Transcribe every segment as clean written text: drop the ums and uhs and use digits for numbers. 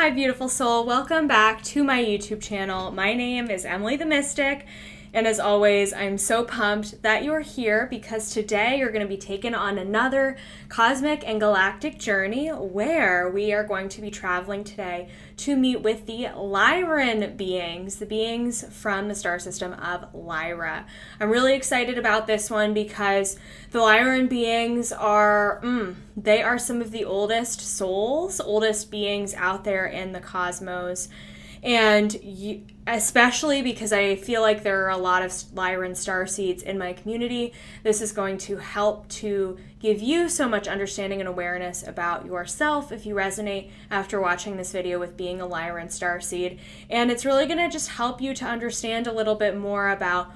Hi, beautiful soul. Welcome back to my YouTube channel. My name is Emily the Mystic, and as always, I'm so pumped that you're here because today you're going to be taken on another cosmic and galactic journey where we are going to be traveling today to meet with the Lyran beings, the beings from the star system of Lyra. I'm really excited about this one because the Lyran beings are, they are some of the oldest souls, oldest beings out there in the cosmos. And especially because I feel like there are a lot of Lyran starseeds in my community, this is going to help to give you so much understanding and awareness about yourself if you resonate after watching this video with being a Lyran starseed. And it's really going to just help you to understand a little bit more about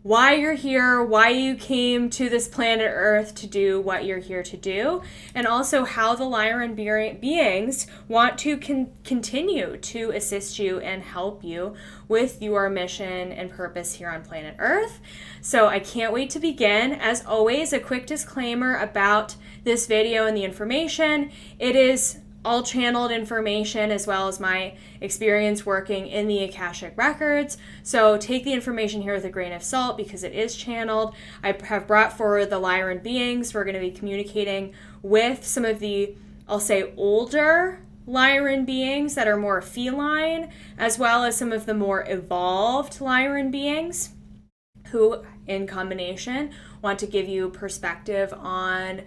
why you're here, why you came to this planet Earth to do what you're here to do, and also how the Lyran beings want to continue to assist you and help you with your mission and purpose here on planet Earth. So I can't wait to begin. As always, a quick disclaimer about this video and the information. It is all channeled information as well as my experience working in the Akashic records. So take the information here with a grain of salt because it is channeled. I have brought forward the Lyran beings. We're going to be communicating with some of the, I'll say, older Lyran beings that are more feline, as well as some of the more evolved Lyran beings who, in combination, want to give you perspective on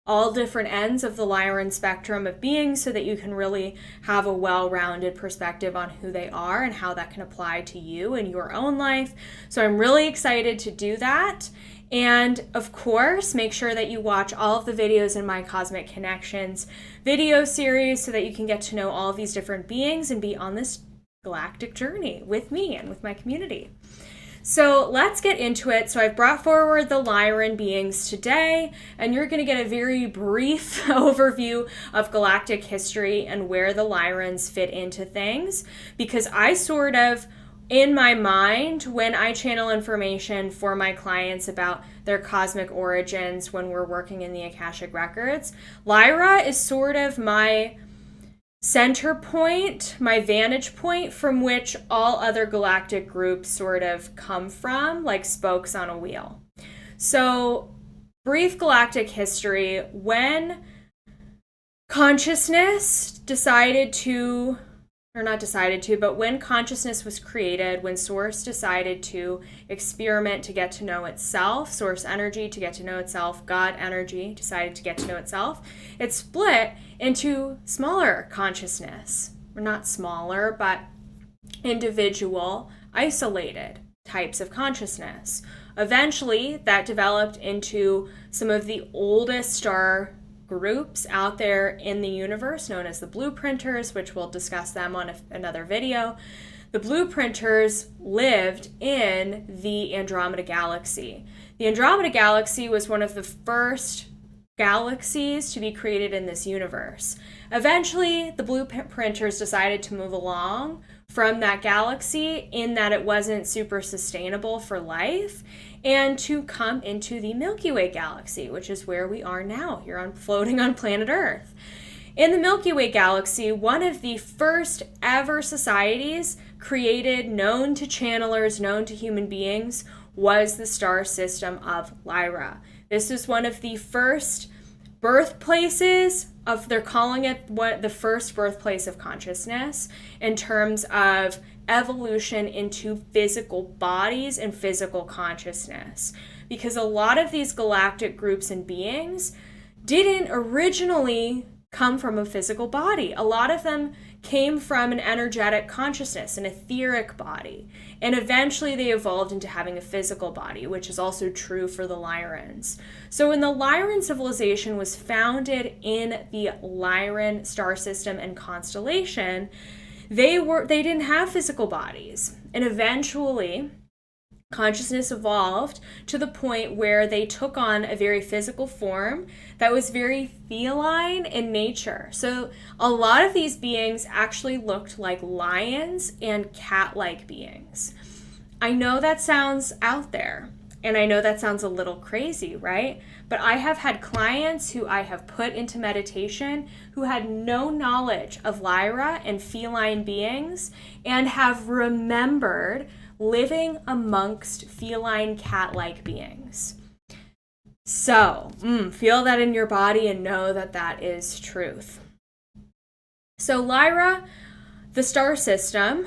all different ends of the Lyran spectrum of beings so that you can really have a well-rounded perspective on who they are and how that can apply to you in your own life. So I'm really excited to do that. And of course, make sure that you watch all of the videos in my Cosmic Connections video series so that you can get to know all of these different beings and be on this galactic journey with me and with my community. So let's get into it. So I've brought forward the Lyran beings today, and you're going to get a very brief overview of galactic history and where the Lyrans fit into things, because I sort of, in my mind, when I channel information for my clients about their cosmic origins when we're working in the Akashic records, Lyra is sort of my center point, my vantage point from which all other galactic groups sort of come from, like spokes on a wheel. So, brief galactic history. When consciousness decided to, or not decided to, but when consciousness was created, when Source decided to experiment to get to know itself, Source energy to get to know itself, God energy decided to get to know itself, it split into smaller consciousness, or not smaller, but individual, isolated types of consciousness. Eventually, that developed into some of the oldest star groups out there in the universe, known as the blueprinters, which we'll discuss them on another video. The blueprinters lived in the Andromeda Galaxy. The Andromeda Galaxy was one of the first galaxies to be created in this universe. Eventually, the blueprinters decided to move along from that galaxy in that it wasn't super sustainable for life, and to come into the Milky Way galaxy, which is where we are now, here floating on planet Earth. In the Milky Way galaxy, one of the first ever societies created, known to channelers, known to human beings, was the star system of Lyra. This is one of the first birthplaces of, they're calling it the first birthplace of consciousness in terms of evolution into physical bodies and physical consciousness. Because a lot of these galactic groups and beings didn't originally come from a physical body. A lot of them came from an energetic consciousness, an etheric body. And eventually they evolved into having a physical body, which is also true for the Lyrans. So when the Lyran civilization was founded in the Lyran star system and constellation, they didn't have physical bodies. And eventually consciousness evolved to the point where they took on a very physical form that was very feline in nature. So a lot of these beings actually looked like lions and cat-like beings. I know that sounds out there, And I know that sounds a little crazy, right? But I have had clients who I have put into meditation who had no knowledge of Lyra and feline beings and have remembered living amongst feline cat-like beings. So, feel that in your body and know that that is truth. So Lyra, the star system,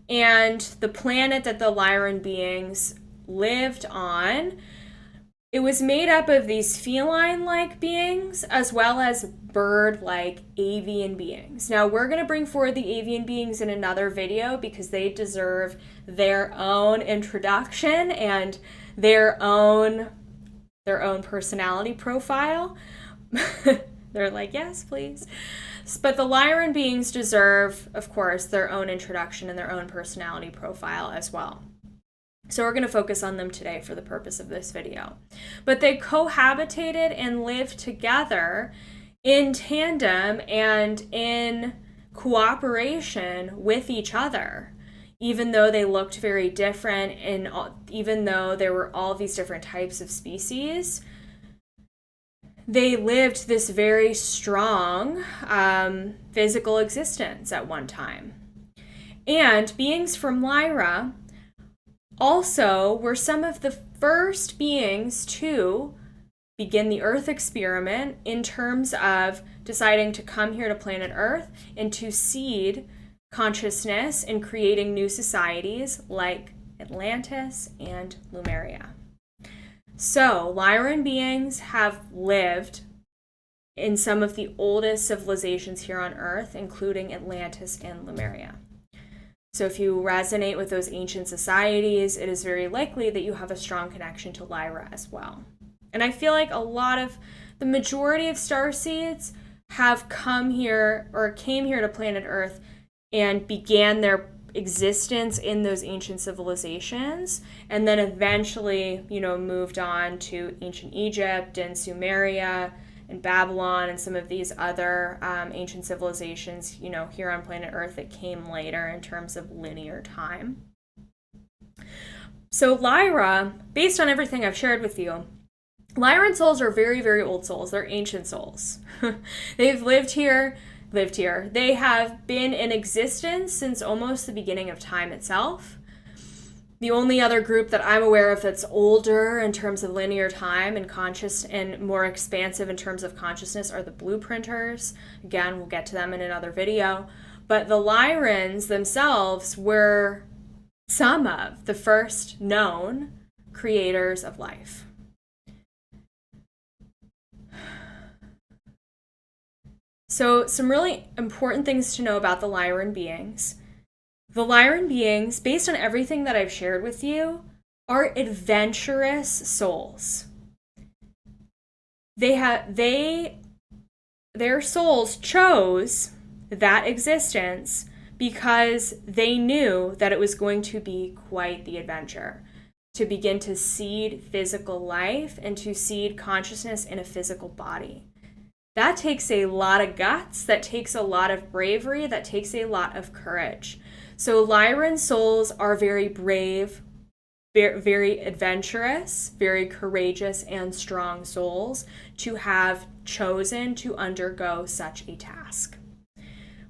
and the planet that the Lyran beings lived on, it was made up of these feline-like beings as well as bird-like avian beings. Now, we're going to bring forward the avian beings in another video because they deserve their own introduction and their own personality profile. They're like, yes, please. But the Lyran beings deserve, of course, their own introduction and their own personality profile as well. So we're going to focus on them today for the purpose of this video. But they cohabitated and lived together in tandem and in cooperation with each other, even though they looked very different and even though there were all these different types of species. They lived this very strong physical existence at one time. And beings from Lyra also were some of the first beings to begin the Earth experiment in terms of deciding to come here to planet Earth and to seed consciousness in creating new societies like Atlantis and Lemuria. So, Lyran beings have lived in some of the oldest civilizations here on Earth, including Atlantis and Lemuria. So if you resonate with those ancient societies, it is very likely that you have a strong connection to Lyra as well. And I feel like the majority of starseeds have come here or came here to planet Earth and began their existence in those ancient civilizations, and then eventually, moved on to ancient Egypt and Sumeria and Babylon and some of these other ancient civilizations, here on planet Earth that came later in terms of linear time. So Lyra, based on everything I've shared with you, Lyran souls are very, very old souls. They're ancient souls. They've lived here. They have been in existence since almost the beginning of time itself. The only other group that I'm aware of that's older in terms of linear time and conscious and more expansive in terms of consciousness are the blueprinters. Again, we'll get to them in another video. But the Lyrans themselves were some of the first known creators of life. So some really important things to know about the Lyran beings. The Lyran beings, based on everything that I've shared with you, are adventurous souls. Their souls chose that existence because they knew that it was going to be quite the adventure to begin to seed physical life and to seed consciousness in a physical body. That takes a lot of guts, that takes a lot of bravery, that takes a lot of courage. So Lyran souls are very brave, very adventurous, very courageous and strong souls to have chosen to undergo such a task.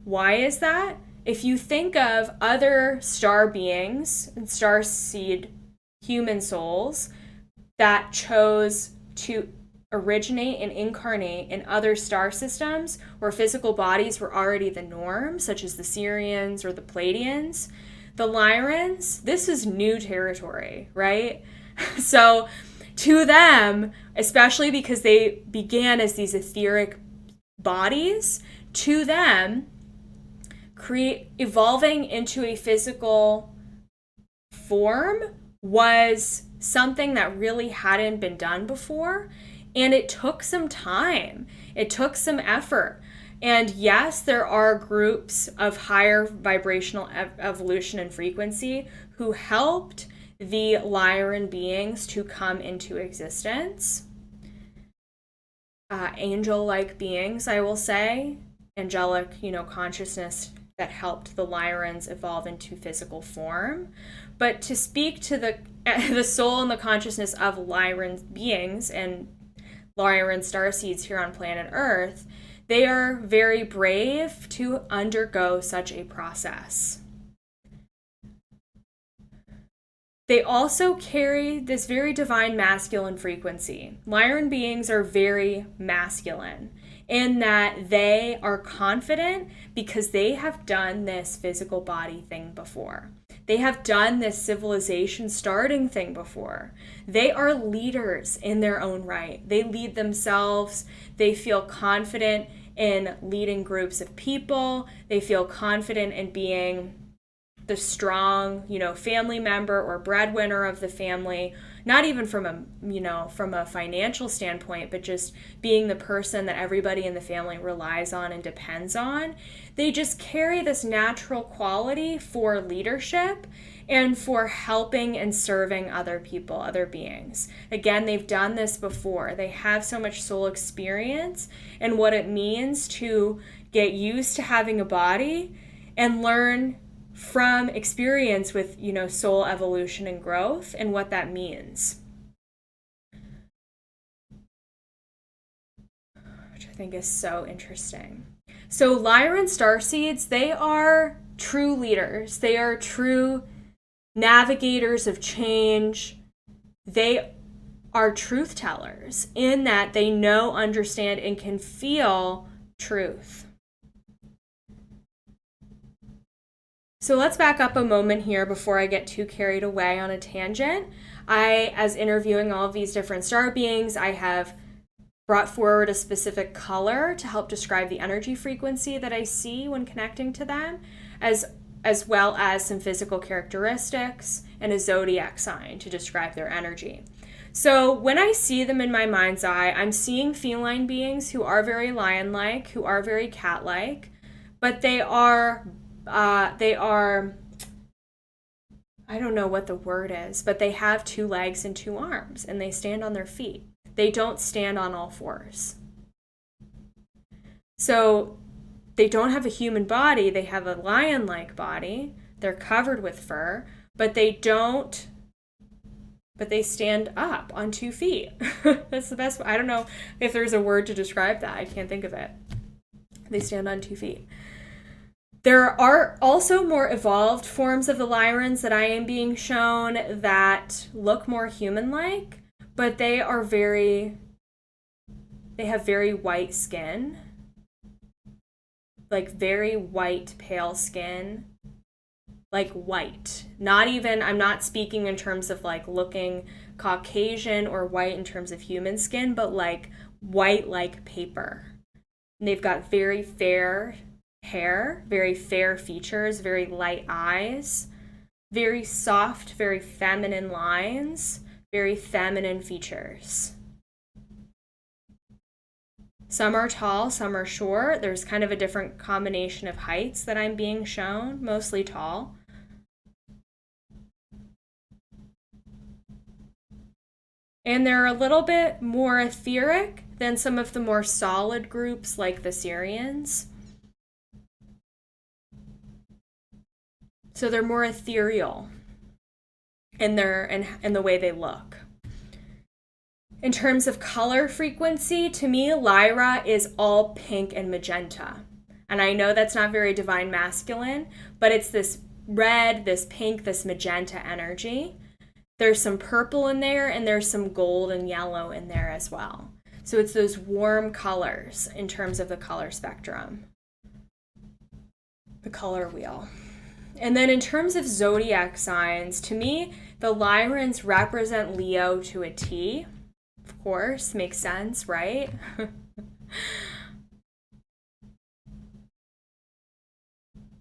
Why is that? If you think of other star beings and starseed human souls that chose to originate and incarnate in other star systems where physical bodies were already the norm, such as the Sirians or the Pleiadians, the Lyrans, this is new territory, right? So to them, especially because they began as these etheric bodies, to them, evolving into a physical form was something that really hadn't been done before. And it took some time. It took some effort. And yes, there are groups of higher vibrational evolution and frequency who helped the Lyran beings to come into existence. Angel-like beings, I will say. Angelic, consciousness that helped the Lyrans evolve into physical form. But to speak to the the soul and the consciousness of Lyran beings and Lyran starseeds here on planet Earth, they are very brave to undergo such a process. They also carry this very divine masculine frequency. Lyran beings are very masculine in that they are confident because they have done this physical body thing before. They have done this civilization starting thing before. They are leaders in their own right. They lead themselves. They feel confident in leading groups of people. They feel confident in being the strong, family member or breadwinner of the family, not even from a financial standpoint, but just being the person that everybody in the family relies on and depends on. They just carry this natural quality for leadership and for helping and serving other people, other beings. Again, they've done this before. They have so much soul experience and what it means to get used to having a body and learn from experience with, soul evolution and growth and what that means. Which I think is so interesting. So Lyran starseeds, they are true leaders. They are true navigators of change. They are truth tellers in that they know, understand, and can feel truth. So let's back up a moment here before I get too carried away on a tangent. As interviewing all of these different star beings, I have brought forward a specific color to help describe the energy frequency that I see when connecting to them, as well as some physical characteristics and a zodiac sign to describe their energy. So when I see them in my mind's eye, I'm seeing feline beings who are very lion-like, who are very cat-like, but they are, I don't know what the word is, but they have 2 legs and 2 arms, and they stand on their feet. They don't stand on all fours. So they don't have a human body. They have a lion-like body. They're covered with fur, but they stand up on 2 feet. That's the best. I don't know if there's a word to describe that. I can't think of it. They stand on 2 feet. There are also more evolved forms of the Lyrans that I am being shown that look more human-like, but they have very white skin, like very white, pale skin, like white. I'm not speaking in terms of like looking Caucasian or white in terms of human skin, but like white like paper. And they've got very fair hair, very fair features, very light eyes, very soft, very feminine lines, very feminine features. Some are tall, some are short. There's kind of a different combination of heights that I'm being shown, mostly tall. And they're a little bit more etheric than some of the more solid groups like the Syrians. So they're more ethereal in the way they look. In terms of color frequency, to me, Lyra is all pink and magenta. And I know that's not very divine masculine, but it's this red, this pink, this magenta energy. There's some purple in there, and there's some gold and yellow in there as well. So it's those warm colors in terms of the color spectrum. The color wheel. And then in terms of zodiac signs, to me, the Lyrans represent Leo to a T. Of course, makes sense, right?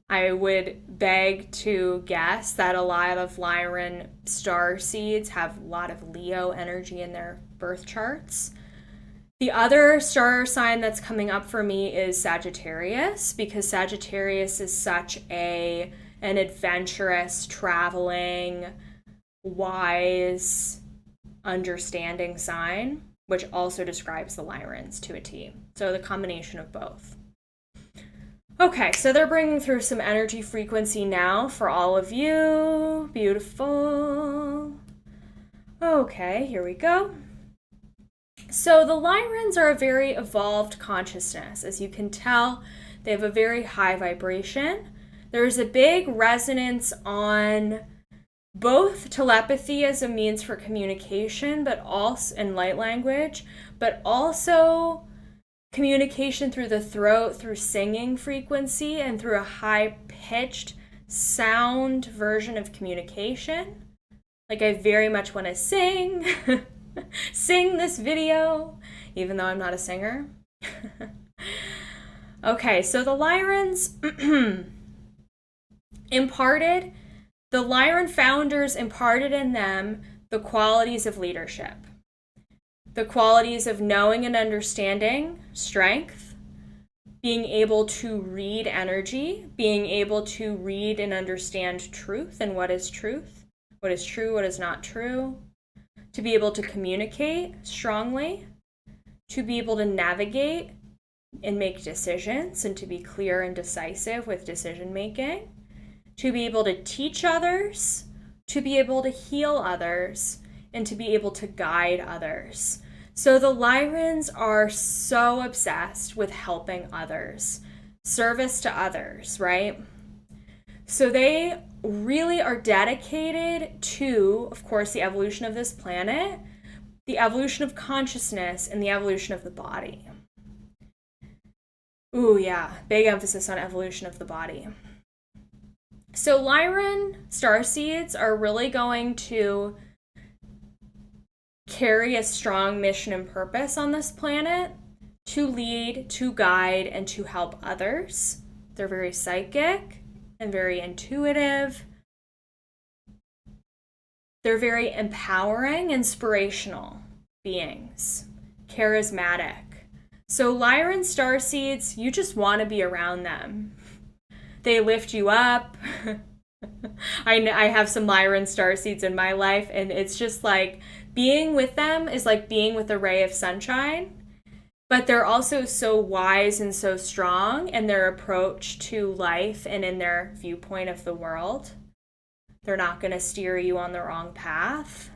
I would beg to guess that a lot of Lyran starseeds have a lot of Leo energy in their birth charts. The other star sign that's coming up for me is Sagittarius, because Sagittarius is such an adventurous, traveling, wise, understanding sign, which also describes the Lyrans to a T. So the combination of both. Okay, so they're bringing through some energy frequency now for all of you. Beautiful. Okay, here we go. So the Lyrans are a very evolved consciousness. As you can tell, they have a very high vibration. There's a big resonance on both telepathy as a means for communication, but also in light language, but also communication through the throat, through singing frequency, and through a high-pitched sound version of communication. Like, I very much want to sing, sing this video, even though I'm not a singer. Okay, so the Lyrans the Lyran founders imparted in them the qualities of leadership, the qualities of knowing and understanding, strength, being able to read energy, being able to read and understand truth and what is truth, what is true, what is not true, to be able to communicate strongly, to be able to navigate and make decisions, and to be clear and decisive with decision making, to be able to teach others, to be able to heal others, and to be able to guide others. So the Lyrans are so obsessed with helping others, service to others, right? So they really are dedicated to, of course, the evolution of this planet, the evolution of consciousness, and the evolution of the body. Ooh, yeah, big emphasis on evolution of the body. So Lyran starseeds are really going to carry a strong mission and purpose on this planet to lead, to guide, and to help others. They're very psychic and very intuitive. They're very empowering, inspirational beings, charismatic. So Lyran starseeds, you just want to be around them. They lift you up. I have some Lyran starseeds in my life, and it's just like being with them is like being with a ray of sunshine. But they're also so wise and so strong in their approach to life and in their viewpoint of the world. They're not going to steer you on the wrong path.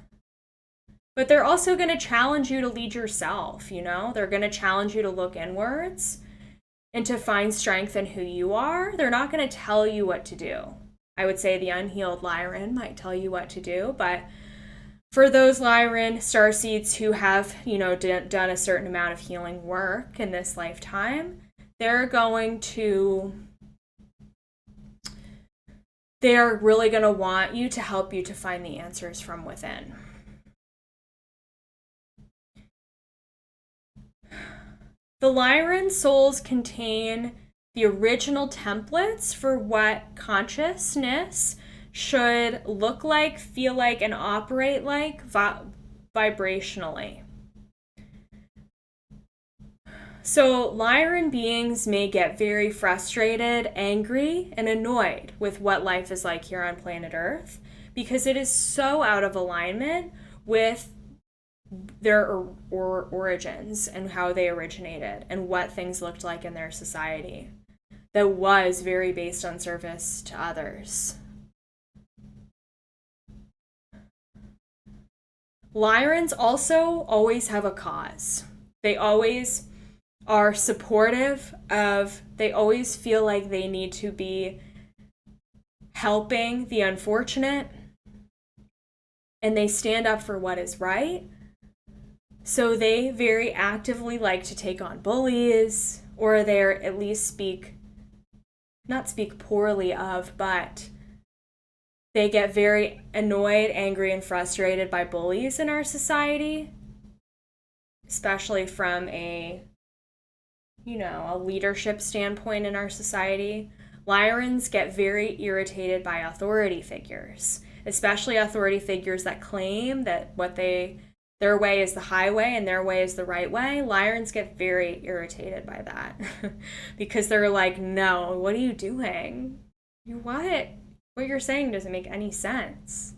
But they're also going to challenge you to lead yourself, you know? They're going to challenge you to look inwards and to find strength in who you are. They're not going to tell you what to do. I would say the unhealed Lyran might tell you what to do, but for those Lyran starseeds who have, you know, done a certain amount of healing work in this lifetime, they're really going to want you to help you to find the answers from within. The Lyran souls contain the original templates for what consciousness should look like, feel like, and operate like vibrationally. So Lyran beings may get very frustrated, angry, and annoyed with what life is like here on planet Earth because it is so out of alignment with their origins and how they originated and what things looked like in their society that was very based on service to others. Lyrans also always have a cause. They always are supportive they always feel like they need to be helping the unfortunate, and they stand up for what is right. So they very actively like to take on bullies, or they're at least not speak poorly of, but they get very annoyed, angry, and frustrated by bullies in our society, especially from a leadership standpoint in our society. Lyrans get very irritated by authority figures, especially authority figures that claim that their way is the highway and their way is the right way. Lyrans get very irritated by that because they're like, no, what are you doing? What you're saying doesn't make any sense.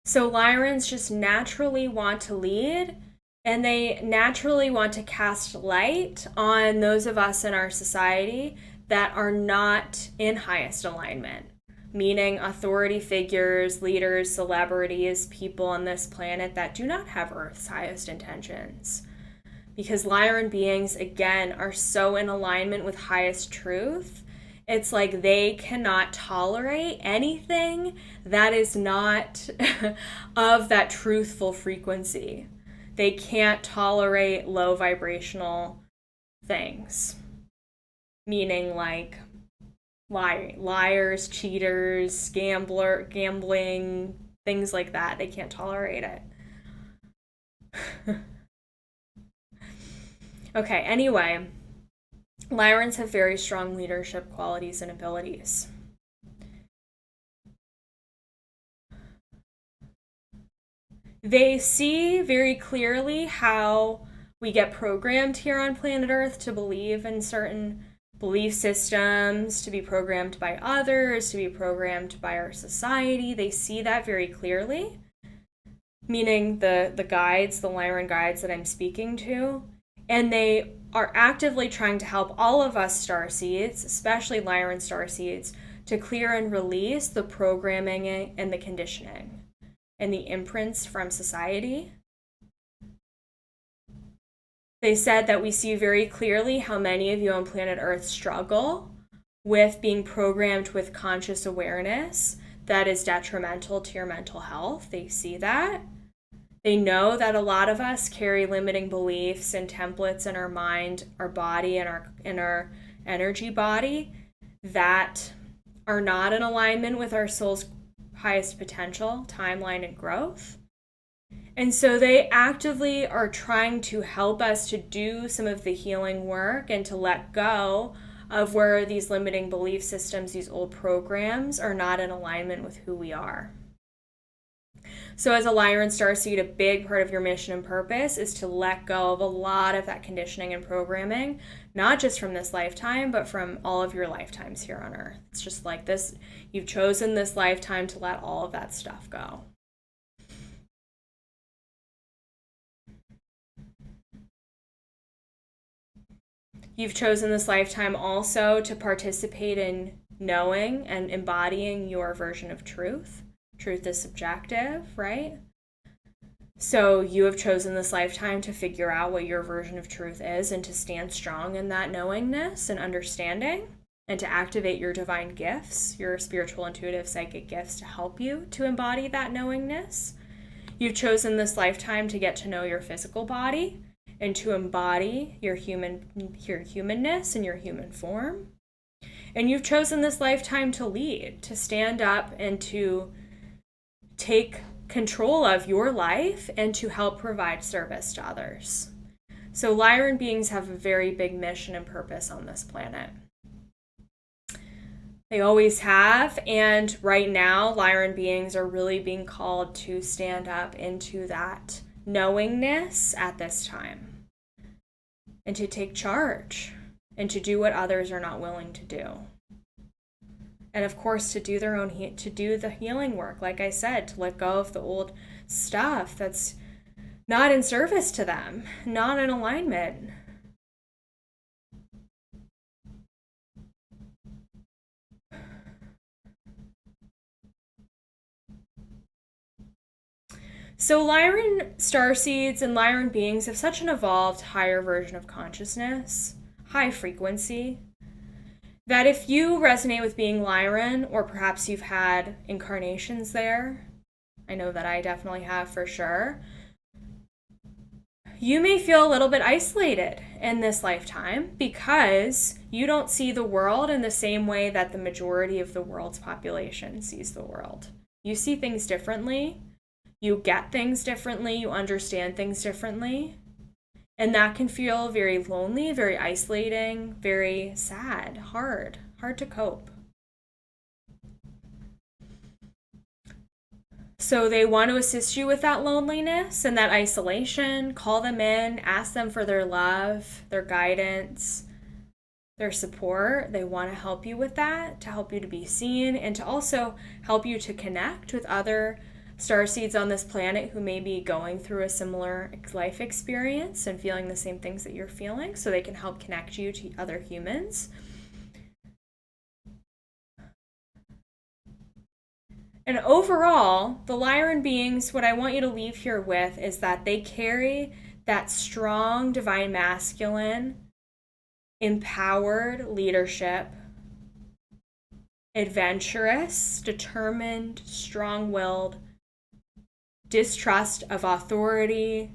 So Lyrans just naturally want to lead, and they naturally want to cast light on those of us in our society that are not in highest alignment, meaning authority figures, leaders, celebrities, people on this planet that do not have Earth's highest intentions. Because Lyran beings, again, are so in alignment with highest truth, it's like they cannot tolerate anything that is not of that truthful frequency. They can't tolerate low vibrational things, meaning like liars, cheaters, gambling, things like that. They can't tolerate it. Okay, anyway, Lyrans have very strong leadership qualities and abilities. They see very clearly how we get programmed here on planet Earth to believe in certain belief systems, to be programmed by others, to be programmed by our society. They see that very clearly, meaning the guides, the Lyran guides that I'm speaking to, and they are actively trying to help all of us starseeds, especially Lyran starseeds, to clear and release the programming and the conditioning and the imprints from society. They said that we see very clearly how many of you on planet Earth struggle with being programmed with conscious awareness that is detrimental to your mental health. They see that. They know that a lot of us carry limiting beliefs and templates in our mind, our body, and our energy body that are not in alignment with our soul's highest potential, timeline, and growth. And so they actively are trying to help us to do some of the healing work and to let go of where these limiting belief systems, these old programs, are not in alignment with who we are. So as a Lyran starseed, a big part of your mission and purpose is to let go of a lot of that conditioning and programming, not just from this lifetime, but from all of your lifetimes here on Earth. It's just like this, you've chosen this lifetime to let all of that stuff go. You've chosen this lifetime also to participate in knowing and embodying your version of truth. Truth is subjective, right? So you have chosen this lifetime to figure out what your version of truth is and to stand strong in that knowingness and understanding and to activate your divine gifts, your spiritual, intuitive, psychic gifts to help you to embody that knowingness. You've chosen this lifetime to get to know your physical body and to embody your humanness and your human form. And you've chosen this lifetime to lead, to stand up and to take control of your life and to help provide service to others. So Lyran beings have a very big mission and purpose on this planet. They always have, and right now Lyran beings are really being called to stand up into that knowingness at this time and to take charge and to do what others are not willing to do. And of course, to do the healing work, like I said, to let go of the old stuff that's not in service to them, not in alignment. So Lyran starseeds and Lyran beings have such an evolved, higher version of consciousness, high frequency, that if you resonate with being Lyran, or perhaps you've had incarnations there, I know that I definitely have for sure, you may feel a little bit isolated in this lifetime because you don't see the world in the same way that the majority of the world's population sees the world. You see things differently, you get things differently, you understand things differently. And that can feel very lonely, very isolating, very sad, hard to cope. So they want to assist you with that loneliness and that isolation. Call them in, ask them for their love, their guidance, their support. They want to help you with that, to help you to be seen, and to also help you to connect with other starseeds on this planet who may be going through a similar life experience and feeling the same things that you're feeling, so they can help connect you to other humans. And overall, the Lyran beings, what I want you to leave here with is that they carry that strong divine masculine, empowered leadership, adventurous, determined, strong-willed, distrust of authority,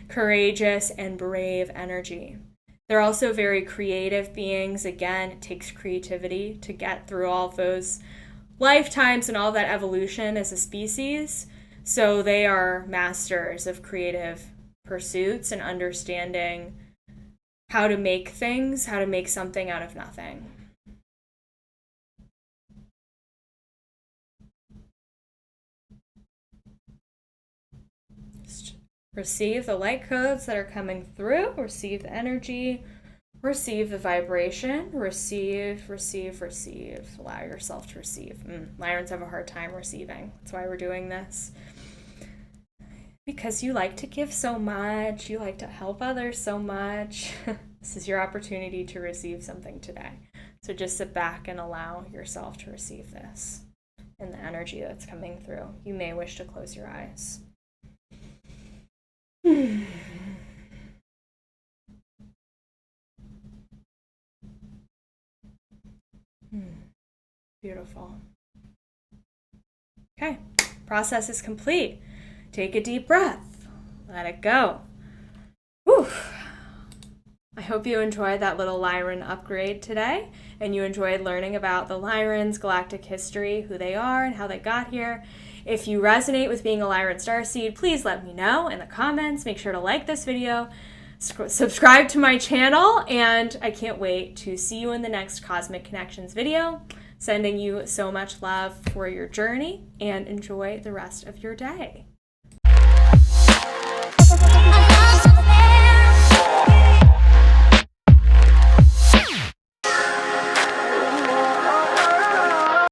courageous and brave energy. They're also very creative beings. Again, it takes creativity to get through all of those lifetimes and all that evolution as a species. So they are masters of creative pursuits and understanding how to make things, how to make something out of nothing. Just receive the light codes that are coming through, receive the energy, receive the vibration, receive. Allow yourself to receive. Lyrans have a hard time receiving. That's why we're doing this. Because you like to give so much, you like to help others so much. This is your opportunity to receive something today. So just sit back and allow yourself to receive this and the energy that's coming through. You may wish to close your eyes. Beautiful. Okay, process is complete. Take a deep breath. Let it go. Whew. I hope you enjoyed that little Lyran upgrade today, and you enjoyed learning about the Lyrans, galactic history, who they are, and how they got here. If you resonate with being a Lyran starseed, please let me know in the comments. Make sure to like this video, subscribe to my channel, and I can't wait to see you in the next Cosmic Connections video. Sending you so much love for your journey, and enjoy the rest of your day.